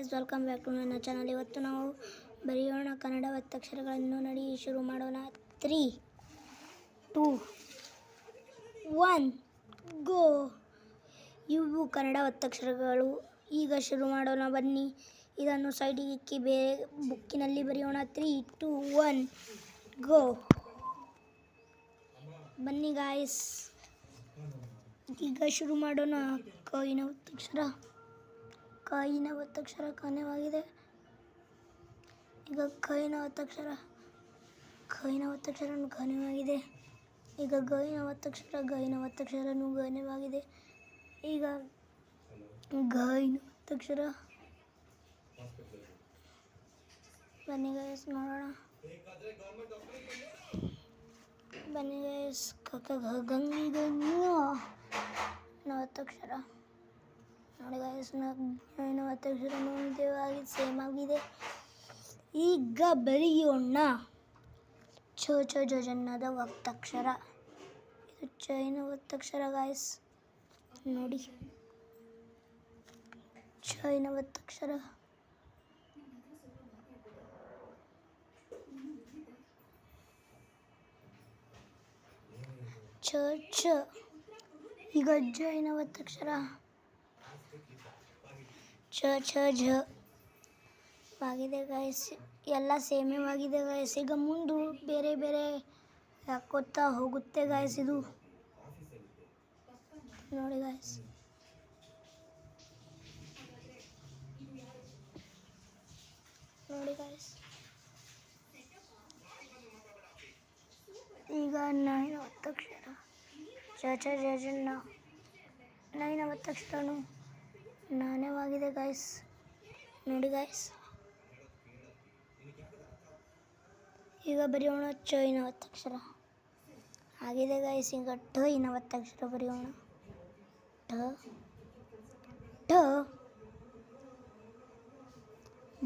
Guys, welcome back to ನನ್ನ channel. ಇವತ್ತು ನಾವು ಬರೆಯೋಣ ಕನ್ನಡ ಒತ್ತಕ್ಷರಗಳನ್ನು. ನಡಿ ಶುರು ಮಾಡೋಣ. 3, 2, 1 ಗೋ. ಇವು ಕನ್ನಡ ಒತ್ತಕ್ಷರಗಳು. ಈಗ ಶುರು ಮಾಡೋಣ ಬನ್ನಿ. ಇದನ್ನು ಸೈಡಿಗೆ ಇಕ್ಕಿ ಬೇರೆ ಬುಕ್ಕಿನಲ್ಲಿ ಬರೆಯೋಣ. 3, 2, 1 ಗೋ. ಬನ್ನಿ ಗಾಯ್ಸ್, ಈಗ ಶುರು ಮಾಡೋಣ. ಕಾಯಿನ ಒತ್ತಕ್ಷರ. ಕಾಯಿನ ಒತ್ತಕ್ಷರ ಕಾಣವಾಗಿದೆ. ಈಗ ಕೈನ ಒತ್ತಕ್ಷರ. ಕೈನ ಒತ್ತಕ್ಷರ ಘನವಾಗಿದೆ. ಈಗ ಗೈನ ಒತ್ತಕ್ಷರ. ಗೈನ ಒತ್ತಕ್ಷರನು ಘನವಾಗಿದೆ. ಈಗ ಗೈನ ಒತ್ತಕ್ಷರ. ಬನ್ನಿ ಗೈಸ್ ನೋಡೋಣ. ಬನ್ನಿ ಗೈಸ್, ಒತ್ತಕ್ಷರ ನೋಡಿ ಗೈಸ್, ಒತ್ತಕ್ಷರನು ನಿಜವಾಗಿ ಸೇಮ್ ಆಗಿದೆ. ಈಗ ಬರೆಯೋಣ ಜನ್ನದ ಒತ್ತಕ್ಷರ. ಇದು ಚೈನ ಒತ್ತಕ್ಷರ ಗಾಯ್ಸ್, ನೋಡಿ ಚೈನ ಒತ್ತಕ್ಷರ. ಚ. ಈಗ ಜೈನ ಒತ್ತಕ್ಷರ. ಝ ಆಗಿದೆ ಗಾಯ್ಸ್, ಎಲ್ಲ ಸೇಮವಾಗಿದೆ ಗಾಯ್ಸ್. ಈಗ ಮುಂದೆ ಬೇರೆ ಬೇರೆ ಹಾಕೋತಾ ಹೋಗುತ್ತೆ ಗಾಯ್ಸ್. ಇದು ನೋಡಿ ಗಾಯ್ಸ್, ನೋಡಿ ಗಾಯ್ಸ್. ಈಗ ನೈನ ಒತ್ತಕ್ಷರ. ಜನ್ನ ನೈನ ಒತ್ತಕ್ಷರನು ನಾಣ್ಯವಾಗಿದೆ ಗಾಯ್ಸ್, ನೋಡಿ ಗಾಯ್ಸ್. ಈಗ ಬರೆಯೋಣ ಚೈನ ಒತ್ತಕ್ಷರ. ಆಗಿದೆ ಗಾಯ್ಸ್. ಈಗ ಠ ಇನ ಒತ್ತಕ್ಷರ ಬರೆಯೋಣ. ಠ ಠ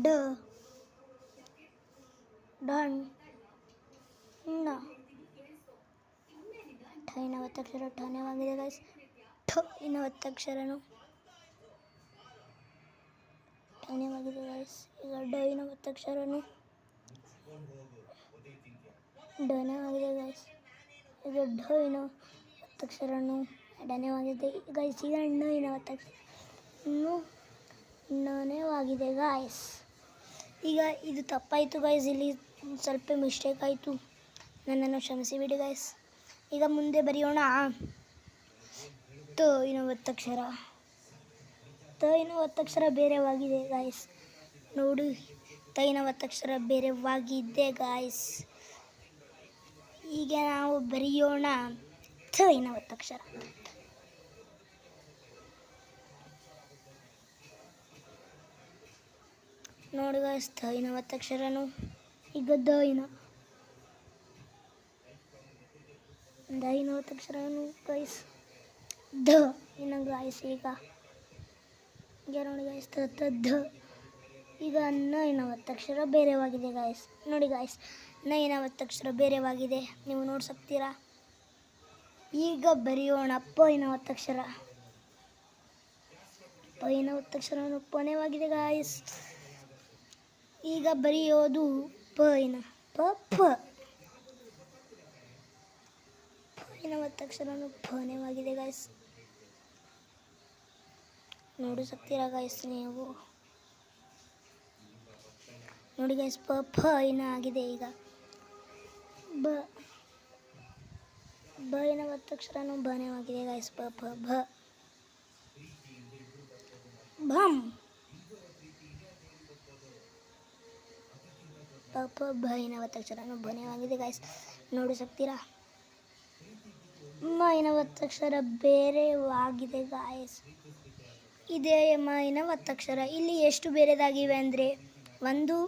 ಡ ಢ ಣ. ಠ ಇನ ಒತ್ತಕ್ಷರ ಠಾನ್ಯವಾಗಿದೆ ಗಾಯ್ಸ್. ಠ ಇನ ಒತ್ತಕ್ಷರನು ಠಾನ್ಯವಾಗಿದೆ ಗಾಯ್ಸ್. ಈಗ ಡ ಇನ ಒತ್ತಕ್ಷರನು ಢನವಾಗಿದೆ ಗಾಯ್ಸ್. ಈಗ ಢ ಇನ ಒತ್ತಕ್ಷರನು ಢನವಾಗಿದೆ ಗಾಯ್ಸ್. ಈಗ ಣ ಇನ ಒತ್ತಕ್ಷರನು ಣನವಾಗಿದೆ ಗಾಯ್ಸ್. ಈಗ ಇದು ತಪ್ಪಾಯಿತು ಗಾಯ್ಸ್, ಇಲ್ಲಿ ಸ್ವಲ್ಪ ಮಿಸ್ಟೇಕ್ ಆಯಿತು, ನನ್ನನ್ನು ಕ್ಷಮಿಸಿಬಿಡಿ ಗಾಯ್ಸ್. ಈಗ ಮುಂದೆ ಬರೆಯೋಣ ತ ಇನ ಒತ್ತಕ್ಷರ. ತ ಇನ ಒತ್ತಕ್ಷರ ಬೇರೆವಾಗಿದೆ ಗಾಯ್ಸ್, ನೋಡಿ. ತ ಇನ ಒತ್ತಕ್ಷರ ಬೇರೆವಾಗಿದೆ ಗಾಯ್ಸ್. ಈಗ ನಾವು ಬರೆಯೋಣ ಥ ಇನ ಒತ್ತಕ್ಷರ. ನೋಡಿ ಗಾಯ್ಸ್, ಥ ಇನ ಒತ್ತಕ್ಷರನು. ಈಗ ದ ಇನ ಒತ್ತಕ್ಷರನು ಗಾಯ್ಸ್. ಧ ಇನ ಗಾಯ್ಸ್. ಈಗ ನೋಡಿ ಗಾಯ್ಸ್, ಧ. ಈಗ ನ ಇನ ಒತ್ತಕ್ಷರ ಬೇರೆವಾಗಿದೆ ಗಾಯ್ಸ್, ನೋಡಿ ಗಾಯ್ಸ್. ನ ಇನ ಒತ್ತಕ್ಷರ ಬೇರೆವಾಗಿದೆ, ನೀವು ನೋಡ್ಸಕ್ತೀರಾ. ಈಗ ಬರೆಯೋಣ ಪ ಇನ ಒತ್ತಕ್ಷರ. ಪ ಇನ ಒತ್ತಕ್ಷರನು ಪನೆವಾಗಿದೆ ಗಾಯ್ಸ್. ಈಗ ಬರೆಯೋದು ಪ ಇನ ಇನ ಒತ್ತಕ್ಷರನು ಪನೆವಾಗಿದೆ ಗಾಯ್ಸ್, ನೋಡಿಸಕ್ತೀರಾ ಗಾಯ್ಸ್ ನೀವು. ನೋಡಿ ಗಾಯ್ಸ್, ಪ ಇನ ಆಗಿದೆ. ಈಗ ಬ ಇನ ಒತ್ತಕ್ಷರನು ಬನೆವಾಗಿದೆ ಗಾಯ್ಸ್. ಭಂ. ಭ ಇನ ಒತ್ತಕ್ಷರನು ಬನೆವಾಗಿದೆ ಗಾಯ್ಸ್, ನೋಡಿಸಕ್ತೀರಾ. ಮ ಇನ ಒತ್ತಕ್ಷರ ಬೇರೆವಾಗಿದೆ ಗಾಯ್ಸ್. ಇದೇ ಮ ಇನ ಒತ್ತಕ್ಷರ. ಇಲ್ಲಿ ಎಷ್ಟು ಬೇರೆದಾಗಿವೆ ಅಂದರೆ 1,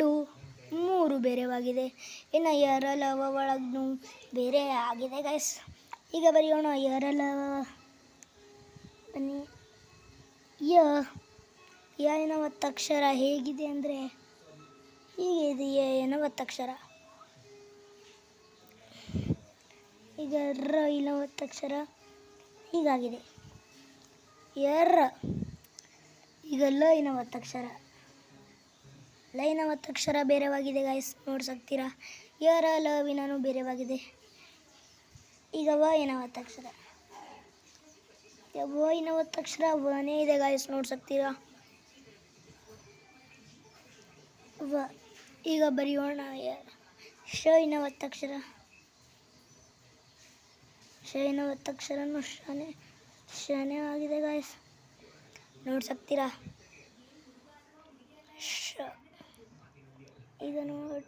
2, 3 ಬೇರೆವಾಗಿದೆ. ಇನ್ನು ಎರಲವ ಒಳಗೂ ಬೇರೆ ಆಗಿದೆ ಗಾಯ್ಸ್. ಈಗ ಬರೆಯೋಣ ಎರಲವ. ಬನ್ನಿ. ಯ ಇನ ಒತ್ತಕ್ಷರ ಹೇಗಿದೆ ಅಂದರೆ ಹೀಗೆ ಇದೆ ಯ ಇನ ಒತ್ತಕ್ಷರ. ಈಗ ರ ಇನ ಒತ್ತಕ್ಷರ ಹೀಗಾಗಿದೆ. ಈಗ ಲ ಇನ ಒತ್ತಕ್ಷರ. ಲ ಇನ ಒತ್ತಕ್ಷರ ಬೇರೆವಾಗಿದೆ ಗಾಯ್ಸ್, ನೋಡ್ಸಕ್ತೀರಾ. ಯರ ಲವಿನೂ ಬೇರೆವಾಗಿದೆ. ಈಗ ವ ಇನ ಒತ್ತಕ್ಷರ. ವ ಇನ ಒತ್ತಕ್ಷರ ವನೇ ಇದೆ ಗಾಯ್ಸ್, ನೋಡ್ಸಕ್ತೀರಾ. ವ. ಈಗ ಬರೆಯೋಣ ಶ ಇನ ಒತ್ತಕ್ಷರ. ಶ ಇನ ಒತ್ತಕ್ಷರನೂ ಶನೇ ಆಗಿದೆ ಗಾಯ್ಸ್, ನೋಡ್ಸಕ್ತೀರಾ. ಶ. ಈಗ ನೋಡಿ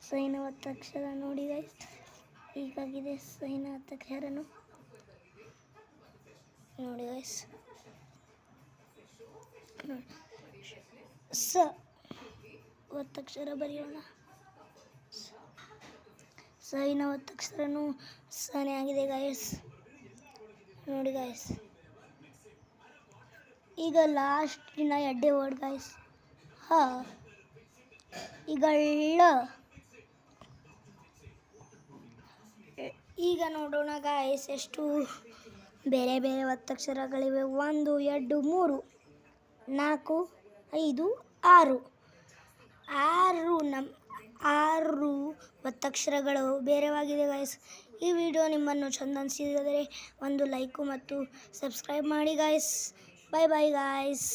ಸ ಇನ ಒತ್ತಕ್ಷರ ನೋಡಿ ಗಾಯ್ಸ್, ಹೀಗಾಗಿದೆ ಸ ಇನ ಒತ್ತಕ್ಷರನು ನೋಡಿ ಗಾಯ್ಸ್. ಸ ಒತ್ತಕ್ಷರ ಬರೆಯೋಣ. ಸ ಇನ ಒತ್ತಕ್ಷರನೂ ಸನೇ ಆಗಿದೆ ಗಾಯ್ಸ್, ನೋಡಿ ಗಾಯ್ಸ್. ಈಗ ಲಾಸ್ಟಿನ ಎಡ್ಡೆ ವರ್ಡ್ ಗಾಯ್ಸ್, ಹ. ಈಗ ಳ. ಈಗ ನೋಡೋಣ ಗಾಯ್ಸ್, ಎಷ್ಟು ಬೇರೆ ಬೇರೆ ಒತ್ತಕ್ಷರಗಳಿವೆ. 1 2 3 4 5 6 6 ಒತ್ತಕ್ಷರಗಳು ಬೇರೆವಾಗಿದೆ ಗಾಯ್ಸ್. ಈ ವಿಡಿಯೋ ನಿಮ್ಮನ್ನು ಚಂದ ಅನಿಸಿದರೆ ಒಂದು ಲೈಕು ಮತ್ತು ಸಬ್ಸ್ಕ್ರೈಬ್ ಮಾಡಿ ಗಾಯ್ಸ್. ಬಾಯ್ ಬಾಯ್ ಗಾಯ್ಸ್.